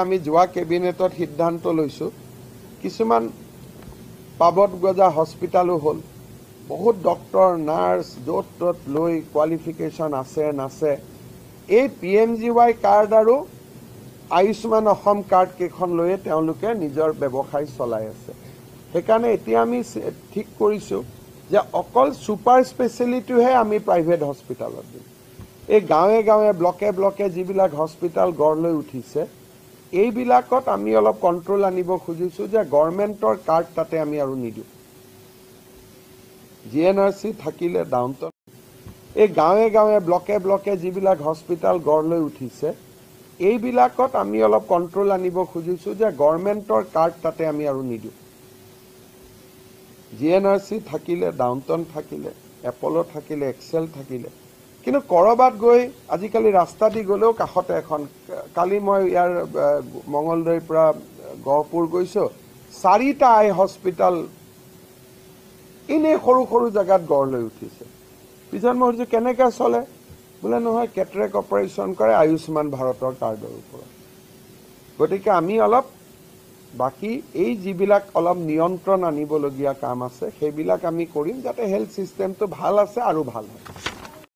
আমি যোৱা কেবিনেটত সিদ্ধান্ত লৈছোঁ কিছুমান পাবত গজা হস্পিটালো হ'ল বহুত ডক্টৰ নাৰ্ছ য'ত ত'ত লৈ কোৱালিফিকেশ্যন আছে নাছে এই PMGY কাৰ্ড আৰু আয়ুষ্মান অসম কাৰ্ড কেইখন লৈয়ে তেওঁলোকে নিজৰ ব্যৱসায় চলাই আছে সেইকাৰণে এতিয়া আমি ঠিক কৰিছোঁ যে অকল সুপাৰ স্পেচিয়েলিটিহে আমি প্ৰাইভেট হস্পিটালত দিম এই গাঁৱে গাঁৱে ব্লকে ব্লকে যিবিলাক হস্পিটাল গঢ় লৈ উঠিছে এইবিলাকত আমি অলপ কন্ট্ৰোল আনিব খুজিছোঁ যে গভৰ্ণমেণ্টৰ কাৰ্ড তাতে আমি আৰু নিদিওঁ GNRC থাকিলে ডাউনটাউন এই গাঁৱে গাঁৱে ব্লকে ব্লকে যিবিলাক হস্পিটাল গঢ় লৈ উঠিছে এইবিলাকত আমি অলপ কন্ট্ৰোল আনিব খুজিছোঁ যে গভৰ্ণমেণ্টৰ কাৰ্ড তাতে আমি আৰু নিদিওঁ GNRC থাকিলে ডাউনটাউন থাকিলে এপলো থাকিলে এক্সেল থাকিলে কিন্তু কৰবাত গৈ আজিকালি ৰাস্তা দি গ'লেও কাষতে এখন কালি মই ইয়াৰ মঙ্গলদৈৰ পৰা গহপুৰ গৈছোঁ 4টা আই হস্পিটাল এনেই সৰু সৰু জায়গাত গঢ় লৈ উঠিছে পিছত মই ভাবিছোঁ কেনেকৈ চলে বোলে নহয় কেটৰেক অপাৰেশ্যন কৰে আয়ুষ্মান ভাৰতৰ কাৰ্ডৰ ওপৰত গতিকে আমি অলপ বাকি এই যিবিলাক অলপ নিয়ন্ত্ৰণ আনিবলগীয়া কাম আছে সেইবিলাক আমি কৰিম যাতে হেল্থ সিস্টেমটো ভাল আছে আৰু ভাল হয়